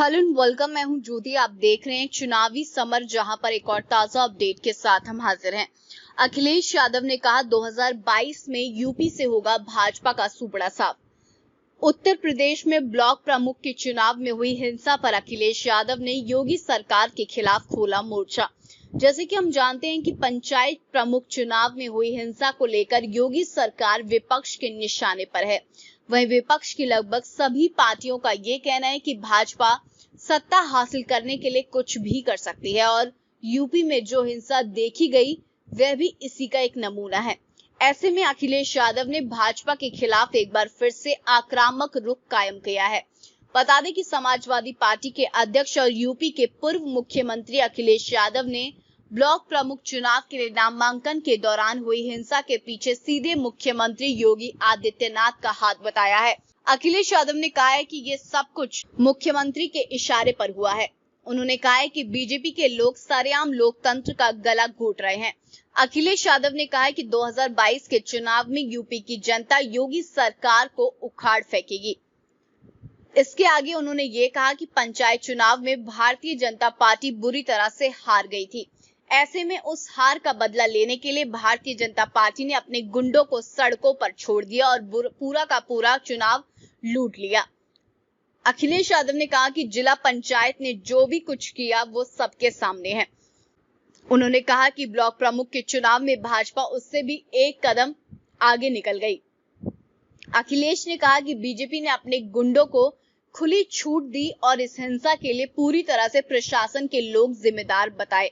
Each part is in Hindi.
Hello and welcome. मैं हूं ज्योति। आप देख रहे हैं चुनावी समर, जहां पर एक और ताजा अपडेट के साथ हम हाजिर हैं। अखिलेश यादव ने कहा 2022 में यूपी से होगा भाजपा का सुपड़ा साफ। उत्तर प्रदेश में ब्लॉक प्रमुख के चुनाव में हुई हिंसा पर अखिलेश यादव ने योगी सरकार के खिलाफ खोला मोर्चा। जैसे कि हम जानते हैं कि पंचायत प्रमुख चुनाव में हुई हिंसा को लेकर योगी सरकार विपक्ष के निशाने पर है। वहीं विपक्ष की लगभग सभी पार्टियों का ये कहना है कि भाजपा सत्ता हासिल करने के लिए कुछ भी कर सकती है और यूपी में जो हिंसा देखी गई वह भी इसी का एक नमूना है। ऐसे में अखिलेश यादव ने भाजपा के खिलाफ एक बार फिर से आक्रामक रुख कायम किया है। बता दें कि समाजवादी पार्टी के अध्यक्ष और यूपी के पूर्व मुख्यमंत्री अखिलेश यादव ने ब्लॉक प्रमुख चुनाव के लिए नामांकन के दौरान हुई हिंसा के पीछे सीधे मुख्यमंत्री योगी आदित्यनाथ का हाथ बताया है। अखिलेश यादव ने कहा है कि ये सब कुछ मुख्यमंत्री के इशारे पर हुआ है। उन्होंने कहा है कि बीजेपी के लोग सरेआम लोकतंत्र का गला घोट रहे हैं। अखिलेश यादव ने कहा है कि 2022 के चुनाव में यूपी की जनता योगी सरकार को उखाड़ फेंकेगी। इसके आगे उन्होंने ये कहा कि पंचायत चुनाव में भारतीय जनता पार्टी बुरी तरह से हार गई थी। ऐसे में उस हार का बदला लेने के लिए भारतीय जनता पार्टी ने अपने गुंडों को सड़कों पर छोड़ दिया और पूरा का पूरा चुनाव लूट लिया। अखिलेश यादव ने कहा कि जिला पंचायत ने जो भी कुछ किया वो सबके सामने है। उन्होंने कहा कि ब्लॉक प्रमुख के चुनाव में भाजपा उससे भी एक कदम आगे निकल गई। अखिलेश ने कहा कि बीजेपी ने अपने गुंडों को खुली छूट दी और इस हिंसा के लिए पूरी तरह से प्रशासन के लोग जिम्मेदार बताए।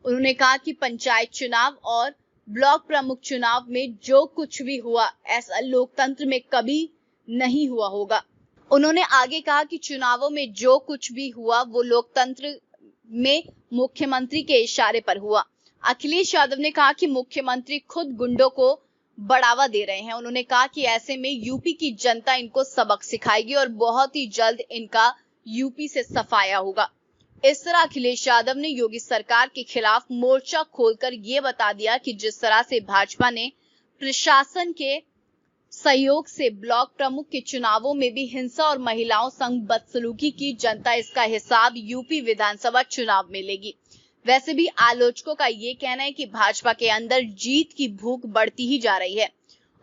उन्होंने कहा कि पंचायत चुनाव और ब्लॉक प्रमुख चुनाव में जो कुछ भी हुआ ऐसा लोकतंत्र में कभी नहीं हुआ होगा। उन्होंने आगे कहा कि चुनावों में जो कुछ भी हुआ वो लोकतंत्र में मुख्यमंत्री के इशारे पर हुआ। अखिलेश यादव ने कहा कि मुख्यमंत्री खुद गुंडों को बढ़ावा दे रहे हैं। उन्होंने कहा कि ऐसे में यूपी की जनता इनको सबक सिखाएगी और बहुत ही जल्द इनका यूपी से सफाया होगा। इस तरह अखिलेश यादव ने योगी सरकार के खिलाफ मोर्चा खोलकर ये बता दिया कि जिस तरह से भाजपा ने प्रशासन के सहयोग से ब्लॉक प्रमुख के चुनावों में भी हिंसा और महिलाओं संग बदसलूकी की, जनता इसका हिसाब यूपी विधानसभा चुनाव में लेगी। वैसे भी आलोचकों का ये कहना है कि भाजपा के अंदर जीत की भूख बढ़ती ही जा रही है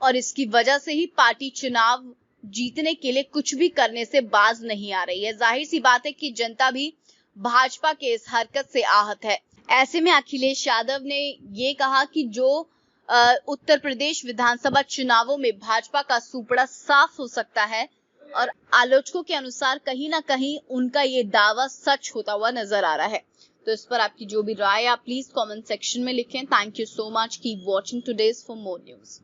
और इसकी वजह से ही पार्टी चुनाव जीतने के लिए कुछ भी करने से बाज नहीं आ रही है। जाहिर सी बात है कि जनता भी भाजपा के इस हरकत से आहत है। ऐसे में अखिलेश यादव ने ये कहा कि जो उत्तर प्रदेश विधानसभा चुनावों में भाजपा का सुपड़ा साफ हो सकता है और आलोचकों के अनुसार कहीं ना कहीं उनका ये दावा सच होता हुआ नजर आ रहा है। तो इस पर आपकी जो भी राय है आप प्लीज कमेंट सेक्शन में लिखें। Thank you so much. Keep watching today's for more news.